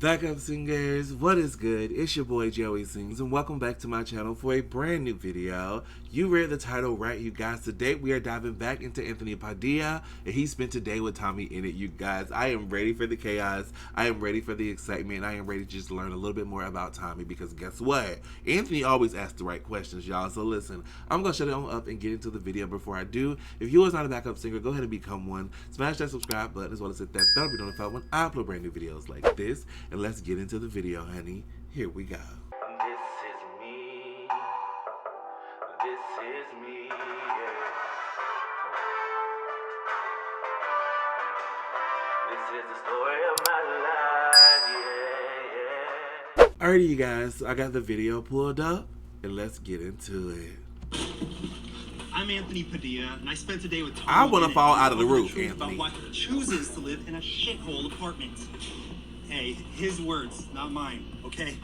Backup singers, what is good? It's your boy Joey Sings, and welcome back to my channel for a brand new video. You read the title right, you guys. Today we are diving back into Anthony Padilla, and he spent today with TommyInnit, you guys. I am ready for the chaos. I am ready for the excitement. I am ready to just learn a little bit more about Tommy, because guess what? Anthony always asks the right questions, y'all. So listen, I'm gonna shut it on up and get into the video. Before I do, if you was not a backup singer, go ahead and become one. Smash that subscribe button as well as hit that bell to be notified when I upload brand new videos like this. And let's get into the video, honey. Here we go. This is me. This is me. Yeah. This is the story of my life. Yeah. Alrighty, you guys. I got the video pulled up, and let's get into it. I'm Anthony Padilla, and I spent a day with Tommy. I want to fall out of the roof, Anthony. Anthony. About why he chooses to live in a shithole apartment. Hey, his words, not mine, okay?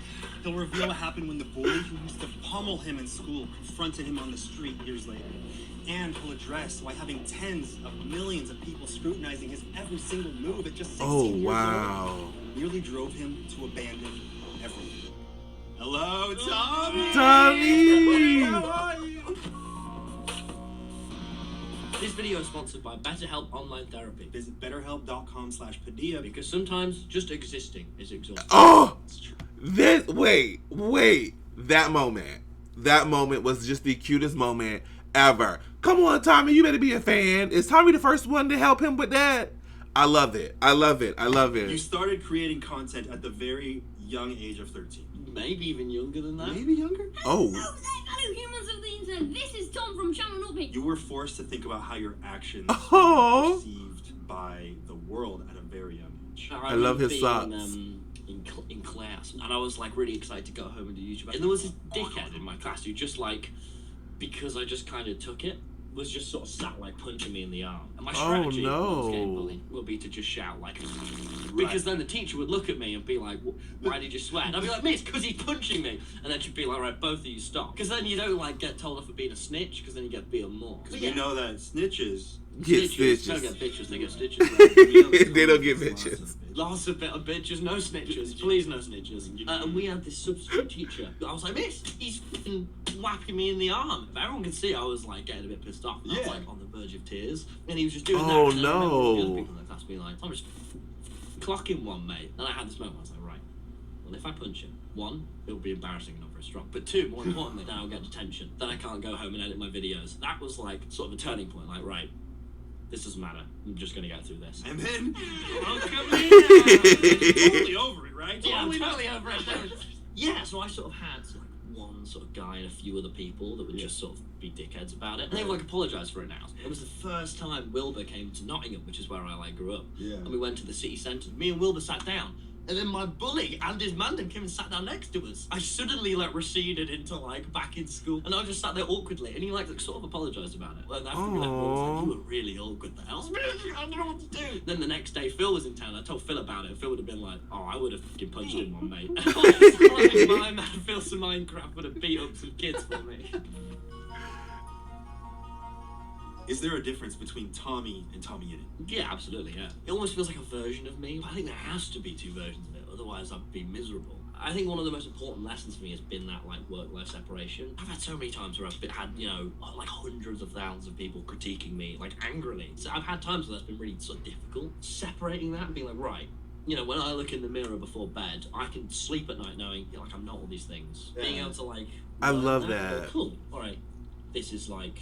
He'll reveal what happened when the bully who used to pummel him in school confronted him on the street years later. And he'll address why having tens of millions of people scrutinizing his every single move at just 16 years old nearly drove him to abandon everything. Hello, Tommy! Tommy! How are you? This video is sponsored by BetterHelp Online Therapy. Visit betterhelp.com/Padilla Because sometimes just existing is exhausting. Oh! Wait. That moment was just the cutest moment ever. Come on, Tommy, you better be a fan. Is Tommy the first one to help him with that? I love it. You started creating content at the very young age of 13. Maybe even younger than that. Maybe younger? Oh. Hello, humans of the internet. This is Tom from Channel M50. You were forced to think about how your actions Oh. were perceived by the world at a very young age. I love his remember socks. being, in class, and I was like really excited to go home and do YouTube. And there was this dickhead in my class who just like, because I just kind of took it, was just sort of sat like punching me in the arm. And my strategy no. getting bullied would be to just shout like, because then the teacher would look at me and be like, why did you swear? And I'd be like, miss, because he's punching me. And then she'd be like, right, both of you stop. Because then you don't like get told off for being a snitch, because then you get beaten more. Because we know that snitches... Get Snitches stitches. don't get bitches, they get stitches. They don't get bitches. Lots of bit of bitches, no snitches. Please, no snitches. And we had this substitute teacher. I was like, miss, he's f***ing whacking me in the arm. If everyone could see, I was like getting a bit pissed off. I was like on the verge of tears. And he was just doing that. Oh, And I remember no. the other people in the class being like, I'm just clocking one, mate. And I had this moment, I was like, right, well, if I punch him, one, it'll be embarrassing and not very strong. But two, more importantly, then I'll get detention. Then I can't go home and edit my videos. That was like sort of a turning point. Like, right, this doesn't matter. I'm just gonna get through this. And then... Oh, come here! You're totally over it, right? Yeah, I'm totally over it. Yeah, so I sort of had like one sort of guy and a few other people that would just sort of be dickheads about it. And they would like apologise for it now. It was the first time Wilbur came to Nottingham, which is where I like grew up. Yeah. And we went to the city centre. Me and Wilbur sat down. And then my bully and his mandem came and sat down next to us. I suddenly like receded into like back in school, and I just sat there awkwardly. And he like sort of apologised about it. And after we left, Will was like, "You were really awkward there." I was like, "I don't know what to do." Then the next day, Phil was in town. I told Phil about it. Phil would have been like, "Oh, I would have fucking punched him one, mate." Like, my man Phil some Minecraft would have beat up some kids for me. Is there a difference between Tommy and TommyInnit? Yeah, absolutely, yeah. It almost feels like a version of me. I think there has to be two versions of it, otherwise I'd be miserable. I think one of the most important lessons for me has been that, like, work-life separation. I've had so many times where I've had, you know, like hundreds of thousands of people critiquing me, like, angrily. So I've had times where that's been really sort of difficult. Separating that and being like, right, you know, when I look in the mirror before bed, I can sleep at night knowing, you know, like, I'm not all these things. Yeah. Being able to, like... I love that. Oh, cool, alright, this is, like...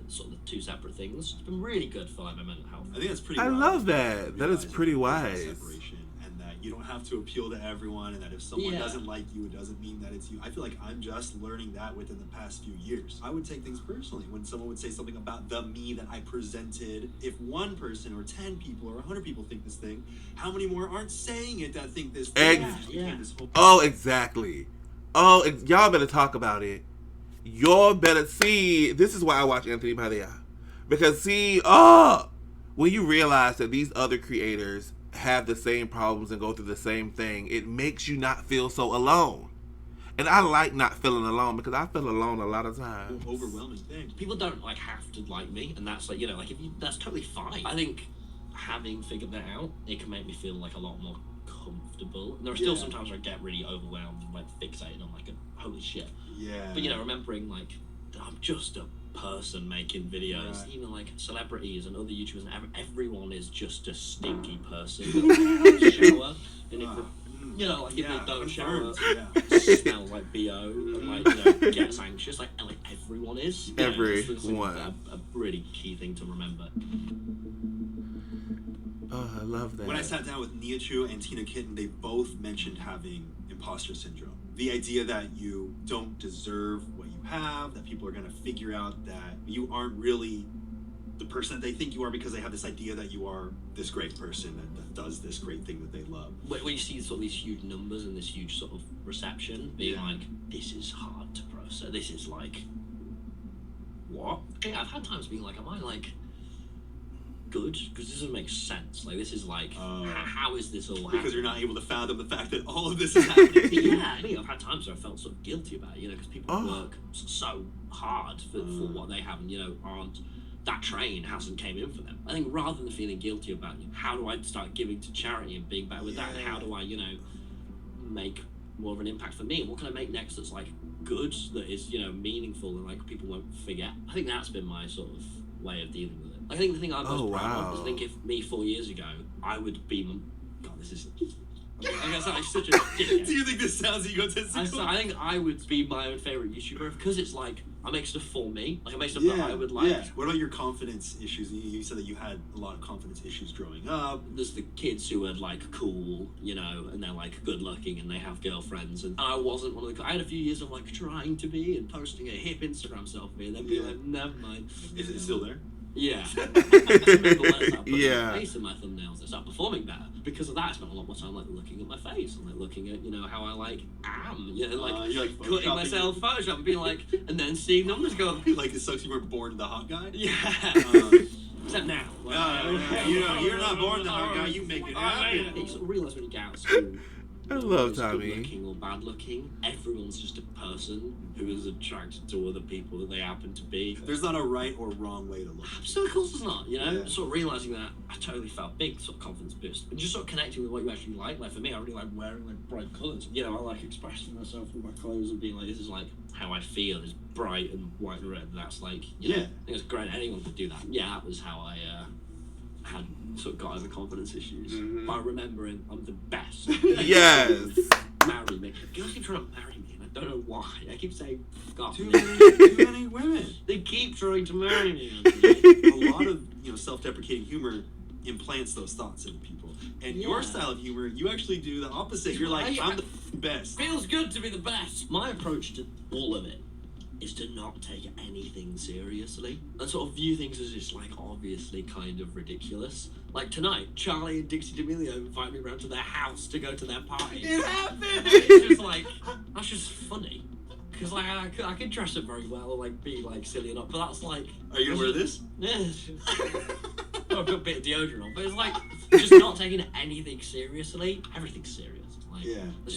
sort of the two separate things. It's been really good for like my mental health. I think that's pretty I wise. love that. That is pretty wise. Separation, and that you don't have to appeal to everyone, and that if someone doesn't like you, it doesn't mean that it's you. I feel like I'm just learning that within the past few years. I would take things personally when someone would say something about the me that I presented. If one person or 10 people or 100 people think this thing, how many more aren't saying it that think this thing? Oh, exactly. Oh, y'all better talk about it. Y'all better see. This is why I watch Anthony Padilla, because see, when you realize that these other creators have the same problems and go through the same thing, it makes you not feel so alone. And I like not feeling alone, because I feel alone a lot of times. Overwhelming thing. People don't like have to like me, and that's like, you know, like if you, that's totally fine. I think having figured that out, it can make me feel like a lot more comfortable. And there are still Yeah. some times where I get really overwhelmed and like fixated on like holy shit. Yeah. But you know, remembering like that I'm just a person making videos, Right. even like celebrities and other YouTubers, and everyone is just a stinky person. That shower, and if you know, like if they don't shower, smell like BO, and like you know, gets anxious, like everyone is. You know, Everyone. a really key thing to remember. Oh, I love that. When I sat down with Nia Chu and Tina Kitten, they both mentioned having imposter syndrome. The idea that you don't deserve what you have, that people are going to figure out that you aren't really the person that they think you are because they have this idea that you are this great person that does this great thing that they love. When you see sort of these huge numbers and this huge sort of reception, being like, this is hard to process. This is like, what? Yeah, I've had times being like, am I like good? Because this doesn't make sense. Like, this is like, how is this all happening? Because you're not able to fathom the fact that all of this is happening. Yeah, I think I've had times where I felt sort of guilty about it, you know, because people work so hard for what they have and, you know, that train hasn't came in for them. I think rather than feeling guilty about it, how do I start giving to charity and being better with that? And how do I, you know, make more of an impact for me? And what can I make next that's like good, that is, you know, meaningful and like people won't forget? I think that's been my sort of way of dealing with it. I think the thing I'm most proud of is I think if me 4 years ago, I would be, God, this is, I guess I'm such a dickhead. Do you think this sounds egotistical? I think I would be my own favourite YouTuber because it's like, I make stuff for me. Like, I make stuff that I would like. Yeah. What about your confidence issues? You said that you had a lot of confidence issues growing up. There's the kids who are like cool, you know, and they're like good looking and they have girlfriends. And I wasn't one of the. I had a few years of like trying to be and posting a hip Instagram selfie and then being like, never mind. Is it still there? Yeah. I remember when I started putting my face in my thumbnails, I started performing better. Because of that, I spent a lot more time like looking at my face and like looking at, you know, how I like am. You know, like, you're, like cutting myself, Photoshop, and being like, and then seeing numbers go up. Like it sucks you weren't born the hot guy? Yeah. Except now. You know, you're not born the hot guy, you make it happen. You sort of realise when you get out of school, I love who's Tommy. good looking or bad looking, everyone's just a person who is attracted to other people that they happen to be. There's not a right or wrong way to look. So of course there's not, you know? Yeah. Sort of realising that, I totally felt big sort of confidence boost. And just sort of connecting with what you actually like. Like for me, I really like wearing like bright colours. You know, I like expressing myself with my clothes and being like, this is like how I feel, is bright and white and red. That's like, you know, I think it's great, anyone could do that. Yeah, that was how I had sort of got over confidence issues by remembering I'm the best. Yes. Marry me. Girls keep trying to marry me, and I don't know why. I keep saying, God, Too many women. they keep trying to marry me. A lot of self-deprecating humor implants those thoughts into people. And your style of humor, you actually do the opposite. You're like, I'm the best. Feels good to be the best. My approach to all of it is to not take anything seriously and sort of view things as just like obviously kind of ridiculous. Like tonight, Charlie and Dixie D'Amelio invite me round to their house to go to their party. It happened! It's just like, that's just funny. Because like, I could dress up very well or like be like silly enough, but that's like... Are you gonna wear this? Yeah. I've got a bit of deodorant on, but it's like, just not taking anything seriously. Everything's serious. Like,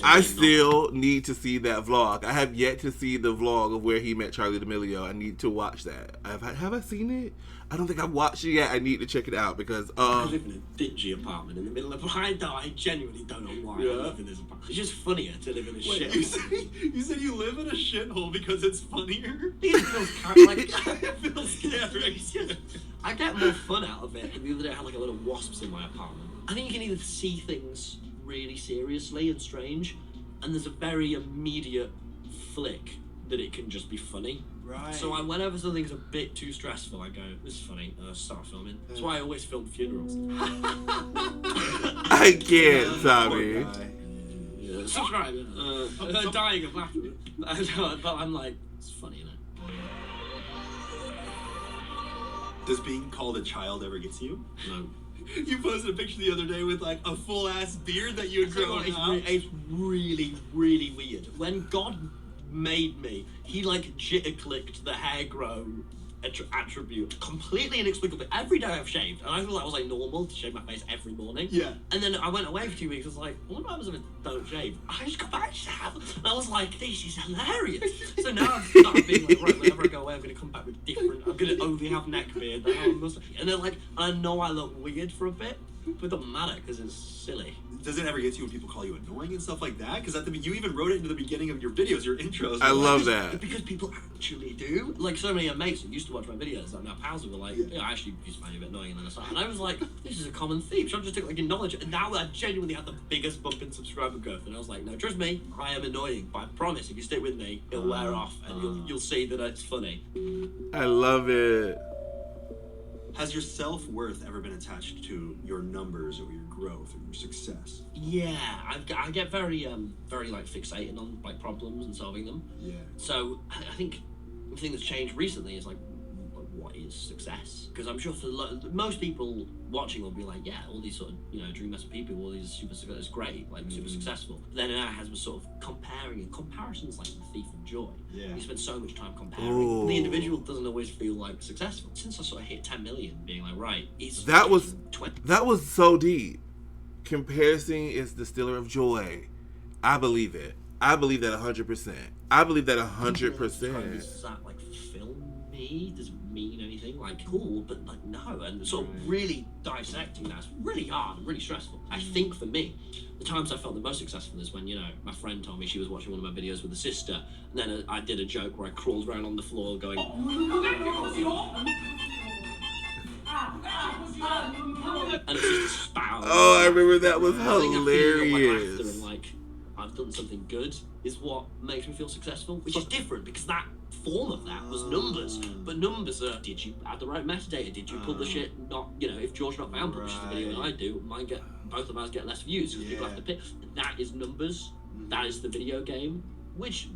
I still need to see that vlog. I have yet to see the vlog of where he met Charlie D'Amelio. I need to watch that. Have I seen it? I don't think I've watched it yet. I need to check it out because I live in a dingy apartment in the middle of... I genuinely don't know why I live in this apartment. It's just funnier to live in a shithole. You said you live in a shithole because it's funnier? It feels like... It feels scary. I get more fun out of it. And the other day I had like a lot of wasps in my apartment. I think you can either see things really seriously and strange, and there's a very immediate flick that it can just be funny. Right. So whenever something's a bit too stressful, I go, this is funny, start filming. That's why I always film funerals. I can't, Tommy. Yeah. Subscribe. I'm dying of laughter. But I'm like, it's funny, innit? Does being called a child ever get to you? No. You posted a picture the other day with like a full ass beard that you had grown out. It's really, really weird. When God made me, he like jitter clicked the hair grow attribute completely inexplicably. Every day I've shaved, and I thought that was like normal to shave my face every morning. Yeah. And then I went away for 2 weeks. I was like, what happens if I don't shave? I just got back to shave, and I was like, this is hilarious. So now I've started being like, right, whenever I go away, I'm gonna come back with different. I'm gonna only have neck beard, and then like, I know I look weird for a bit, but it doesn't matter because it's silly. Does it ever get to you when people call you annoying and stuff like that? Because you even wrote it into the beginning of your videos, your intros. I love that. Because people actually do. Like, so many mates who used to watch my videos, like now pals who were like, yeah, I actually used to find you a bit annoying, and then I started. And I was like, this is a common theme. So I just took like acknowledge it, and now I genuinely had the biggest bump in subscriber growth. And I was like, no, trust me, I am annoying, but I promise if you stick with me, it'll wear off, and you'll see that it's funny. I love it. Has your self-worth ever been attached to your numbers or your growth or your success? Yeah, I get very like fixated on like problems and solving them. Yeah. So I think the thing that's changed recently is like what is success? Because I'm sure for most people watching will be like, yeah, all these sort of dream master people, all these super success, great, like super successful. But then it has been sort of comparing, and comparison is like the thief of joy. Yeah. You spend so much time comparing. Ooh. The individual doesn't always feel like successful. Since I sort of hit 10 million, being like, right, it's That was 20. That was so deep. Comparison is the stealer of joy. I believe it. I believe that 100%. I believe that 100%. Does that like fulfill me? Does it mean anything? Like, cool, but like no. And sort of really dissecting that's really hard and really stressful. I think for me, the times I felt the most successful is when my friend told me she was watching one of my videos with a sister, and then I did a joke where I crawled around on the floor going. And it's just a spout. Oh, I remember that was I think a feeling of, like, laughter hilarious. and like I've done something good is what makes me feel successful, which is different because that form of that was numbers. But numbers are, did you add the right metadata? Did you publish it? Not, if George Not Found publishes the video and I do, both of ours get less views because people have to pick. That is numbers. That is the video game, which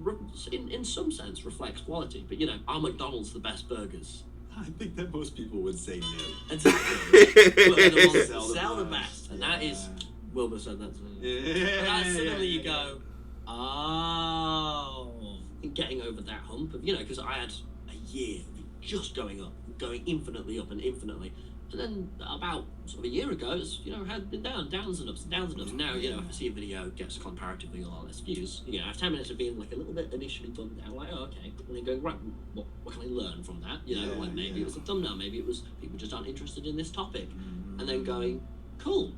in some sense reflects quality. But are McDonald's the best burgers? I think that most people would say no. Exactly. But the ones that sell the best, and that is Wilbur said that to me. Yeah. But that's suddenly you go, oh, getting over that hump of because I had a year of just going up, going infinitely up and infinitely. And then about sort of a year ago, it's, had been downs and ups. Now, if I see a video gets comparatively a lot less views, I have 10 minutes of being like a little bit initially bummed out, like, oh, okay. And then going, right, what can I learn from that? Like maybe it was a thumbnail, maybe it was people just aren't interested in this topic. And then going, cool,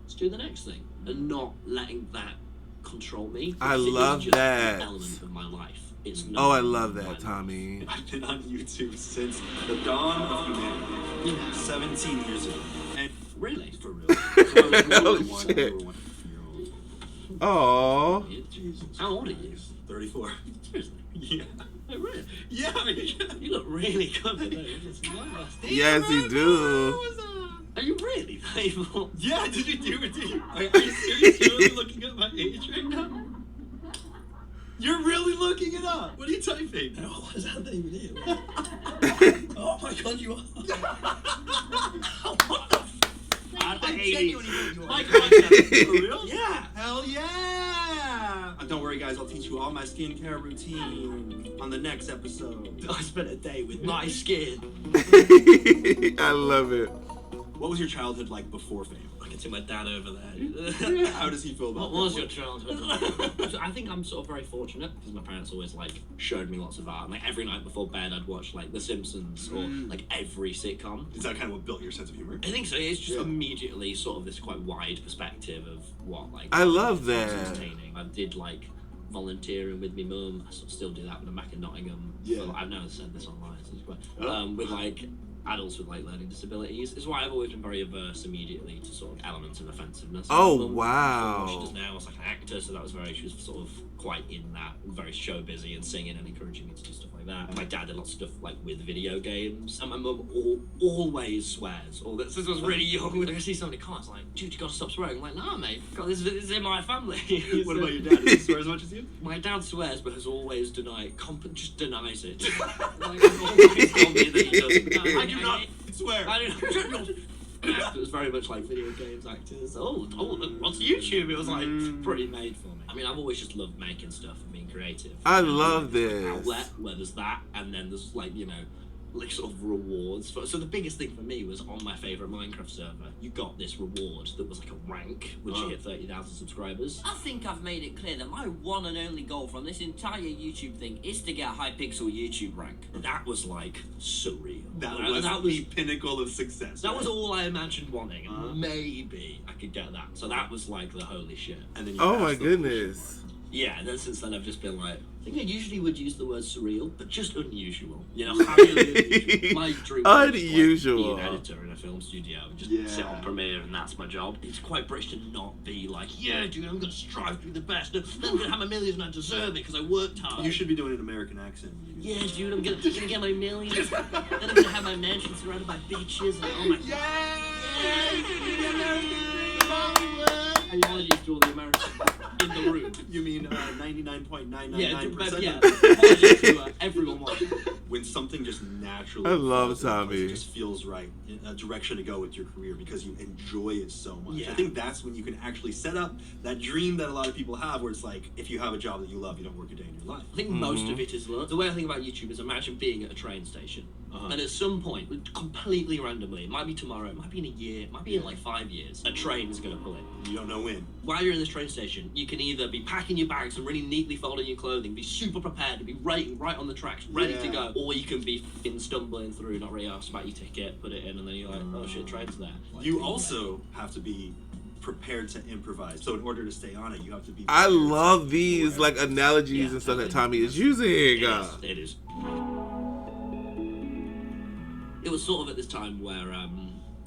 let's do the next thing. And not letting that control me. I It is love just that. an element of my life. It's not Oh, I love my that, life. Tommy. I've been on YouTube since the dawn of humanity. 17 years ago. And Really? for real. So I was Oh, number one, shit. number 1 year old. Aww. Jesus. How old are you? 34. Seriously? Yeah. Oh, really? Yeah. You look really good today. Yes, you do. Are you really valuable? Yeah, did you do it? Are you seriously looking at my age right now? You're really looking it up. What are you typing? Oh, what does that even do? Oh my god, you are. What the f? I genuinely think you are. My god, For real? yeah. Hell yeah! Don't worry, guys. I'll teach you all my skincare routine on the next episode. I spent a day with my skin. I love it. What was your childhood like before fame? I can see my dad over there. How does he feel about What was that? your childhood like? I think I'm sort of very fortunate because my parents always showed me lots of art. Like every night before bed, I'd watch The Simpsons or every sitcom. Is that kind of what built your sense of humor? I think so. It's just immediately sort of this quite wide perspective of what I love was that. entertaining. I did volunteering with my mum. I sort of still do that when I'm back in Nottingham. Yeah. Well, I've never said this online, so it's quite, with adults with learning disabilities. It's why I've always been very averse immediately to sort of elements of offensiveness. Oh, My mum, wow. She does now as an actor, so that was she was sort of quite in that, and very show busy and singing and encouraging me to do stuff like that. My dad did lots of stuff with video games, and my mum always swears. This was really young. When I see somebody comments dude, you gotta stop swearing. I'm like, nah, mate, God, this is in my family. What about your dad? Does he swear as much as you? My dad swears, but has always denied. Just denies it. Always told me that he doesn't. No, I do not swear. I do not. It was very much like video games actors. Oh, look, what's YouTube? It was pretty made for me. I mean, I've always just loved making stuff and being creative. I love There's this. an outlet where there's that, and then there's like sort of rewards. So the biggest thing for me was on my favourite Minecraft server, you got this reward that was like a rank once you hit 30,000 subscribers. I think I've made it clear that my one and only goal from this entire YouTube thing is to get a high pixel YouTube rank. That was like surreal. That was the pinnacle of success. That was all I imagined wanting. Maybe I could get that. So that was like the holy shit. And then you Oh my passed the goodness. Yeah, and then since then I've just been like, I think I usually would use the word surreal, but just unusual. You know, unusual. My dream was Unusual. to be an editor in a film studio and just sit on Premiere, and that's my job. It's quite British to not be like, yeah, dude, I'm gonna strive to be the best. Then I'm gonna have my millions and I deserve it because I worked hard. You should be doing an American accent. Yeah, dude, I'm gonna get my millions. Then I'm gonna have my mansion surrounded by beaches and oh my apologies to all the Americans in the room. You mean 99.999%? Yeah, apologies to everyone watching. When something just naturally I love falls into place, Tommy. it just feels right, a direction to go with your career because you enjoy it so much. Yeah. I think that's when you can actually set up that dream that a lot of people have where it's like, if you have a job that you love, you don't work a day in your life. I think most of it is luck. The way I think about YouTube is imagine being at a train station. And at some point, completely randomly, it might be tomorrow, it might be in a year, it might be in like 5 years, a train is going to pull in. You don't know when. While you're in this train station, you can either be packing your bags and really neatly folding your clothing, be super prepared to be right on the tracks, ready to go, or you can be f***ing stumbling through, not really asked about your ticket, put it in, and then you're like, oh shit, train's there. You also have to be prepared to improvise. So in order to stay on it, you have to be I prepared love to- these like analogies Yeah, and stuff that I think Tommy is using. It is. It was sort of at this time where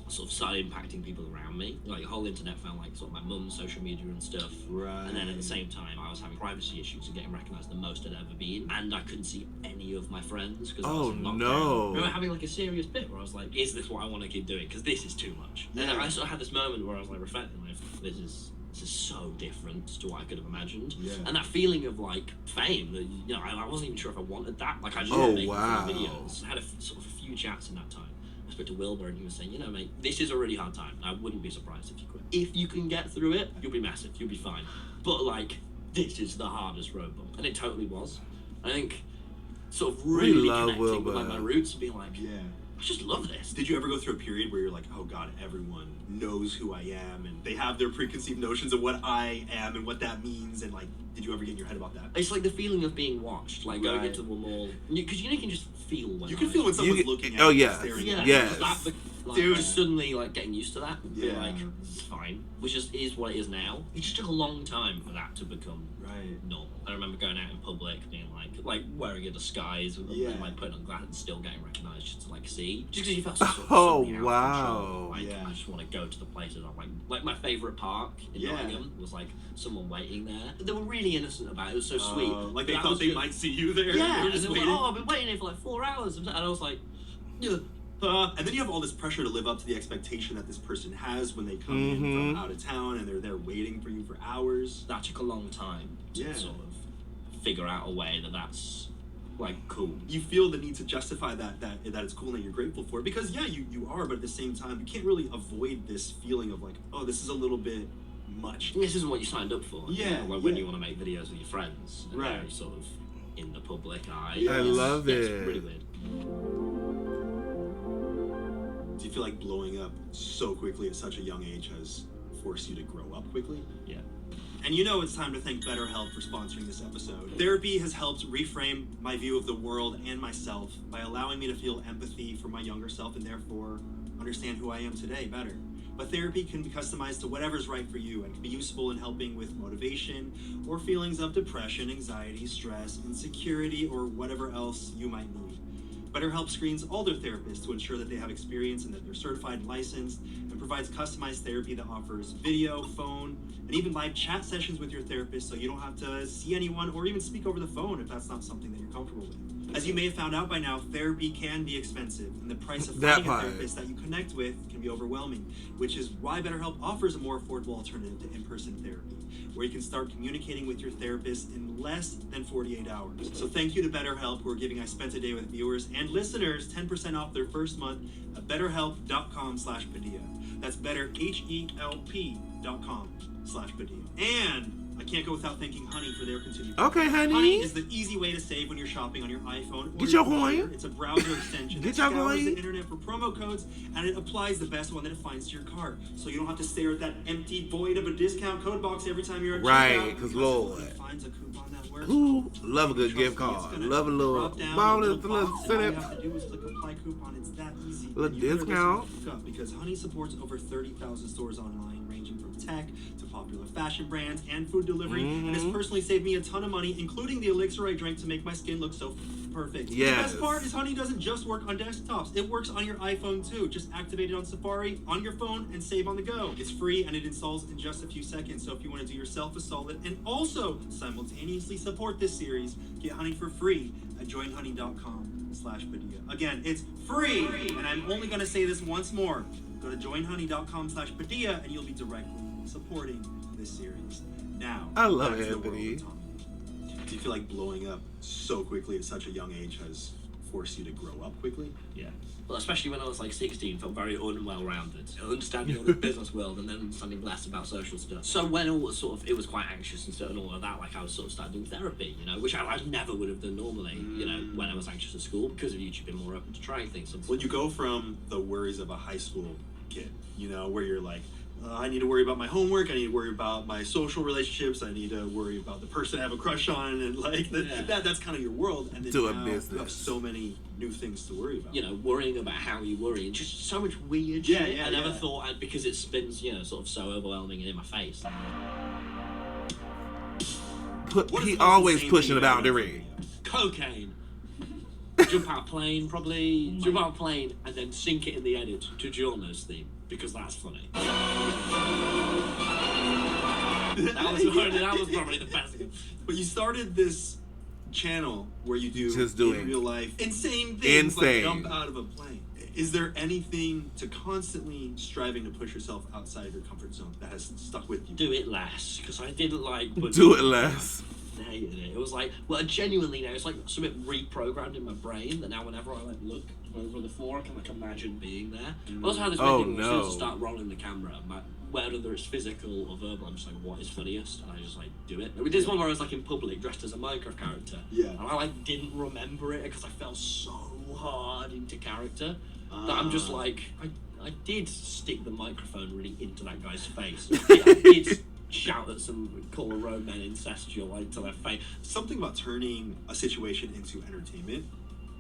sort of started impacting people around me. Like the whole internet found like sort of my mum's social media and stuff. Right. And then at the same time, I was having privacy issues and getting recognised the most I'd ever been. And I couldn't see any of my friends because I was Oh, in lockdown. no. I remember having like a serious bit where I was like, is this what I want to keep doing? Because this is too much. And then I sort of had this moment where I was like reflecting, like, this is so different to what I could have imagined. Yeah. And that feeling of like fame, that, you know, I wasn't even sure if I wanted that. Like I just Oh, wanted to make wow. videos. I had sort of a few chats in that time. I spoke to Wilbur and he was saying, you know, mate, this is a really hard time. I wouldn't be surprised if you quit. If you can get through it, you'll be massive. You'll be fine. But like, this is the hardest road bump, and it totally was. I think sort of really love connecting with like, Wilbur. my roots and being like, Yeah. I just love this. Did you ever go through a period where you're like, oh God, everyone knows who I am and they have their preconceived notions of what I am and what that means, and like, did you ever get in your head about that? It's like the feeling of being watched, like going Right. into the mall, because you can just feel when You can eyes- feel when someone's You- looking at oh, you, yeah. staring Yeah, at you. Yes. like, Dude. just suddenly like getting used to that, and be Yeah. like, it's fine, which is what it is now. It just took a long time for that to become Right. normal. I remember going out in public, being like wearing a disguise and Yeah. like putting on glasses and still getting recognised just to like see, just because you felt so sort of Oh, suddenly out of wow. control. Like Yeah. I just want to go to the places I'm like my favourite park in Yeah. Nottingham was like someone waiting there. They were really innocent about it. It was so sweet. Like they That thought was they just- might see you there. Yeah, They were and just they were waiting. like, oh, I've been waiting here for like 4 hours, and I was like, yeah. And then you have all this pressure to live up to the expectation that this person has when they come in from out of town and they're there waiting for you for hours. That took a long time to Yeah. sort of figure out a way that's like cool. You feel the need to justify that it's cool and that you're grateful for it because yeah, you are, but at the same time, you can't really avoid this feeling of like, oh, this is a little bit much. This isn't what you signed up for. Yeah, you know, like when yeah. you want to make videos with your friends, and Right. they're sort of in the public eye. I love It's it. really weird. Do you feel like blowing up so quickly at such a young age has forced you to grow up quickly? Yeah. And you know it's time to thank BetterHelp for sponsoring this episode. Therapy has helped reframe my view of the world and myself by allowing me to feel empathy for my younger self and therefore understand who I am today better. But therapy can be customized to whatever's right for you and can be useful in helping with motivation or feelings of depression, anxiety, stress, insecurity, or whatever else you might need. BetterHelp screens all their therapists to ensure that they have experience and that they're certified and licensed, and provides customized therapy that offers video, phone, and even live chat sessions with your therapist so you don't have to see anyone or even speak over the phone if that's not something that you're comfortable with. As you may have found out by now, therapy can be expensive, and the price of That finding a part. therapist that you connect with can be overwhelming, which is why BetterHelp offers a more affordable alternative to in-person therapy, where you can start communicating with your therapist in less than 48 hours. So thank you to BetterHelp, who are giving I Spent a Day with viewers and listeners 10% off their first month at betterhelp.com/Padilla. That's betterhelp.com/Padilla. And I can't go without thanking Honey for their continued. Okay, Honey honey. is the easy way to save when you're shopping on your iPhone. Or Get your computer. coin. It's a browser extension Get that your scours coin. the internet for promo codes, and it applies the best one that it finds to your cart. So you don't have to stare at that empty void of a discount code box every time you're at Right, checkout. 'cause Because Lord. if it finds a coupon that works. Ooh, love a good Trust gift me, it's card. gonna Love a little drop down ball, a little box, and all you senate. have to do is click apply coupon. It's that easy. Little And you better discount. listen the fuck up, because Honey supports over 30,000 stores online, ranging from tech to popular fashion brands and food delivery, and has personally saved me a ton of money, including the elixir I drank to make my skin look so perfect. Yes. The best part is Honey doesn't just work on desktops. It works on your iPhone too. Just activate it on Safari, on your phone, and save on the go. It's free and it installs in just a few seconds. So if you want to do yourself a solid and also simultaneously support this series, get Honey for free at joinhoney.com/Padilla. Again, it's free, and I'm only going to say this once more. Go to joinhoney.com/Padilla and you'll be directly supporting this series. Now, I love back to the world Anthony. of Tommy. Do you feel like blowing up so quickly at such a young age has forced you to grow up quickly? Yeah. Well, especially when I was like 16, felt very unwell-rounded, understanding all the business world and then understanding less about social stuff. So when all was sort of, it was quite anxious and stuff and all of that, like I was sort of starting doing therapy, you know, which I never would have done normally, you know, when I was anxious at school, because of YouTube being more open to trying things. When you go from the worries of a high school kid, you know, where you're like, I need to worry about my homework, I need to worry about my social relationships, I need to worry about the person I have a crush on, and like that's kind of your world. And then To a now business. you have so many new things to worry about. You know, worrying about how you worry and just so much weird Yeah, shit. yeah, I never yeah. thought I'd, because it spins, you know, sort of so overwhelming and in my face. What is He the most always insane pushing thing you've about ever the done? ring. Cocaine. Jump out a plane, probably. Jump out a plane and then sink it in the edit to Giorno's theme, because that's funny. that was probably the best. But you started this channel where you do Just doing in real life insane things insane. like jump out of a plane. Is there anything to constantly striving to push yourself outside of your comfort zone that has stuck with you? Do it less, because I didn't like. Do it less. I hated it. It was like, well, genuinely now, it's like something reprogrammed in my brain that now whenever I like look over the floor, I can like imagine being there. I also had this Oh, thing where as soon as no. I start rolling the camera, whether it's physical or verbal, I'm just like, what is funniest? And I just like do it. We did this one where I was like in public dressed as a Minecraft character. Yeah. And I like didn't remember it because I fell so hard into character that I'm just like, I did stick the microphone really into that guy's face. I did shout at some Call a Road men incestual like to their face. Something about turning a situation into entertainment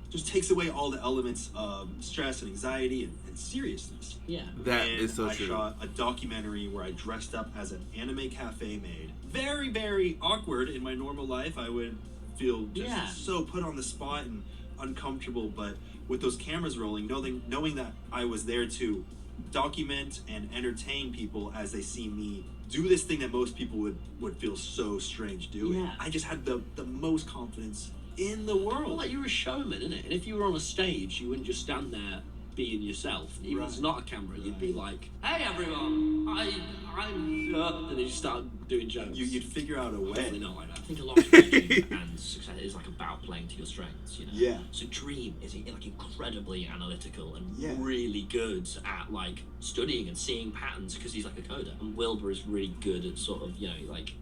just takes away all the elements of stress and anxiety and seriousness. Yeah. That And is so I true. shot a documentary where I dressed up as an anime cafe maid. Very, very awkward. In my normal life, I would feel just so put on the spot and uncomfortable. But with those cameras rolling, knowing that I was there to document and entertain people as they see me do this thing that most people would feel so strange doing. Yeah. I just had the most confidence in the world. Well, like you're a showman, innit? And if you were on a stage, you wouldn't just stand there being yourself. Even if it's not a camera, you'd be like, "Hey everyone, I'm," and then you start doing jokes. You'd figure out a Definitely way. not like that. I think a lot of YouTube and success is like about playing to your strengths, you know. Yeah. So Dream is like incredibly analytical and Yeah. really good at like studying and seeing patterns because he's like a coder. And Wilbur is really good at sort of, you know, like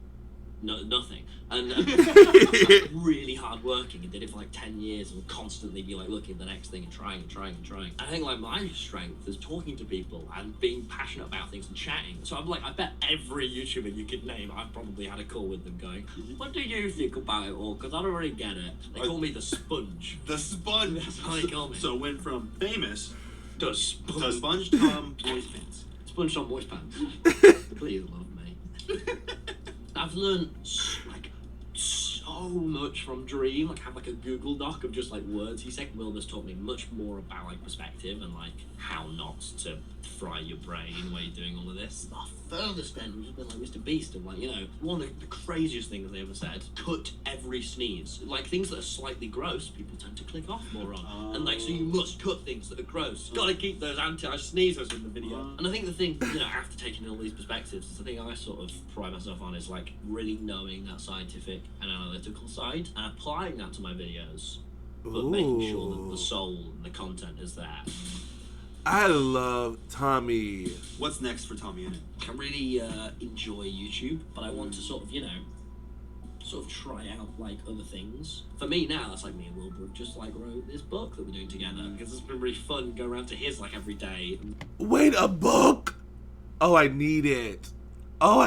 nothing, and like, really hard working, and did it for like 10 years and would constantly be like looking at the next thing and trying. I think like my strength is talking to people and being passionate about things and chatting. So I'm like, I bet every YouTuber you could name, I've probably had a call with them going, what do you think about it all? Because I don't really get it. They call me the sponge. The sponge. That's how they call me. So went from famous The to sponge. Sponge Tom Boys Pants. Sponge on voice pants. Please love me. I've learned like so much from Dream. Like, have like a Google Doc of just like words he said. Wilbur's taught me much more about like perspective and like how not to fry your brain while you're doing all of this. The furthest end was just been like Mr. Beast and like, you know, one of the craziest things they ever said. Cut every sneeze. Like things that are slightly gross, people tend to click off more on. And like, so you must cut things that are gross. Gotta keep those anti-sneezers in the video. And I think the thing, you know, after taking all these perspectives, the thing I sort of pride myself on is like really knowing that scientific and analytical side and applying that to my videos, but making sure that the soul and the content is there. I love Tommy. What's next for TommyInnit? I really enjoy YouTube, but I want to sort of, you know, sort of try out like other things. For me now, that's like me and Wilbur just like wrote this book that we're doing together because it's been really fun going around to his like every day. Wait, a book? Oh, I need it. Oh,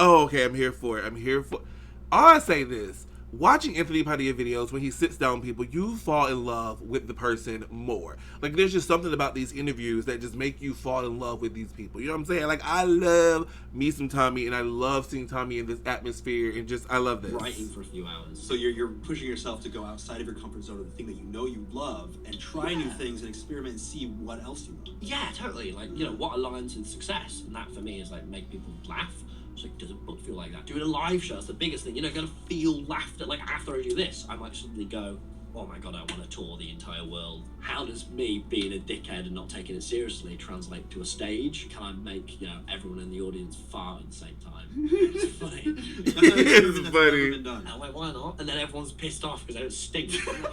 okay, I'm here for it. I'll say this. Watching Anthony Padilla videos, when he sits down with people, you fall in love with the person more. Like, there's just something about these interviews that just make you fall in love with these people. You know what I'm saying? Like, I love me some Tommy, and I love seeing Tommy in this atmosphere, and just, I love this. Writing for a few hours. So you're pushing yourself to go outside of your comfort zone of the thing that you know you love and try new things and experiment and see what else you love. Yeah, totally. Like, you know, what aligns with success, and that for me is like make people laugh. It's like, does a book feel like that? Doing a live show is the biggest thing. You know, gonna feel laughter. Like, after I do this, I might suddenly go, oh my god, I want to tour the entire world. How does me being a dickhead and not taking it seriously translate to a stage? Can I make, you know, everyone in the audience fart at the same time? It's funny. It's funny. I'm like, why not? And then everyone's pissed off because I don't stink.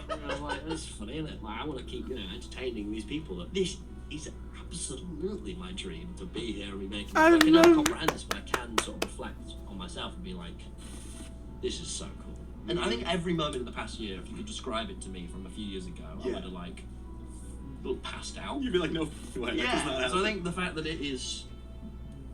I'm like, that's funny, isn't it? Like, I want to keep, you know, entertaining these people. This is absolutely my dream, to be here and be making. I cannot comprehend this, but I can sort of reflect on myself and be like, this is so cool. And I think every moment in the past year, if you could describe it to me from a few years ago, I would have like passed out. You'd be like, no way. Yeah. So I think the fact that it is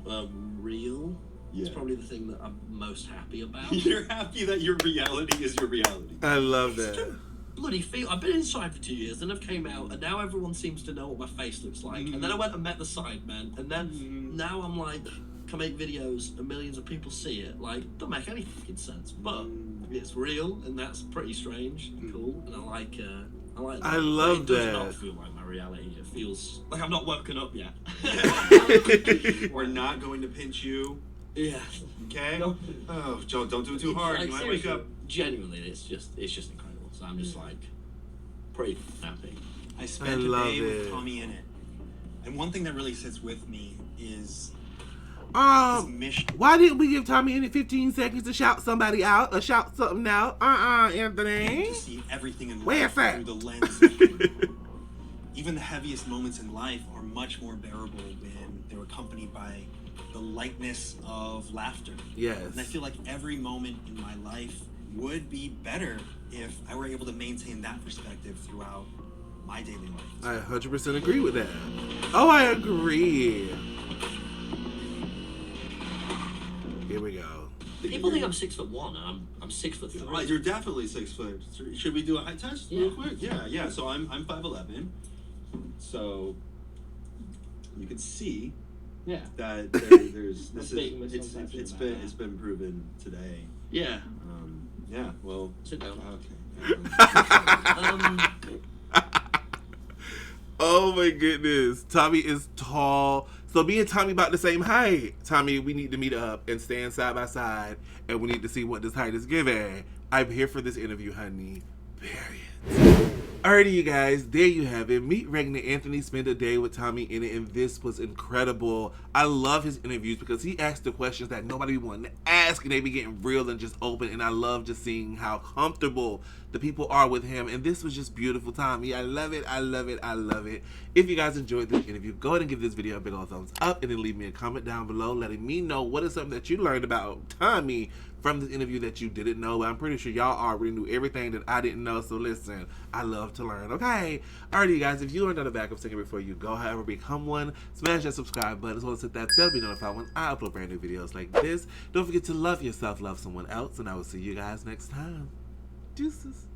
real is probably the thing that I'm most happy about. You're happy that your reality is your reality. I love that. Bloody feel. I've been inside for 2 years, then I've came out, and now everyone seems to know what my face looks like. And then I went and met the Sidemen, and then now I'm like, can make videos and millions of people see it. Like, don't make any fucking sense, but it's real, and that's pretty strange and cool. And I like that. I love it does that. not feel like my reality. It feels like I've not woken up yet. We're not going to pinch you. Yeah. Okay. No. Oh, Joe, don't do it too hard. Like, You might wake up. Genuinely, it's just incredible. So I'm just like pretty happy. I spent a day with TommyInnit, and one thing that really sits with me is his mission. Why didn't we give TommyInnit 15 seconds to shout somebody out or shout something out? Anthony. To see everything in Where's life that? through the lens of humor. Even the heaviest moments in life are much more bearable when they're accompanied by the lightness of laughter. Yes. And I feel like every moment in my life would be better if I were able to maintain that perspective throughout my daily life. I 100% agree with that. Oh, I agree. Here we go. People think I'm 6'1" and I'm 6'3". Right, you're definitely 6 foot. Should we do a height test real quick? Yeah. So I'm 5'11". So you can see that there's it's been proven today. Yeah. Yeah. Well. Sit down. Okay. Oh my goodness. Tommy is tall. So me and Tommy about the same height. Tommy, we need to meet up and stand side by side, and we need to see what this height is giving. I'm here for this interview, honey. Period. Alrighty, you guys, there you have it. Meet Regna Anthony spent a day with TommyInnit, and this was incredible. I love his interviews because he asks the questions that nobody wanted to ask, and they be getting real and just open, and I love just seeing how comfortable the people are with him, and this was just beautiful, Tommy. I love it, I love it, I love it. If you guys enjoyed this interview, go ahead and give this video a big old thumbs up, and then leave me a comment down below letting me know what is something that you learned about Tommy from this interview that you didn't know. But I'm pretty sure y'all already knew everything that I didn't know, so listen, I love to learn, okay? Alrighty, you guys, if you are not a backup singer before you go, however, become one, smash that subscribe button, as well as hit that bell to be notified when I upload brand new videos like this. Don't forget to love yourself, love someone else, and I will see you guys next time. Deuces.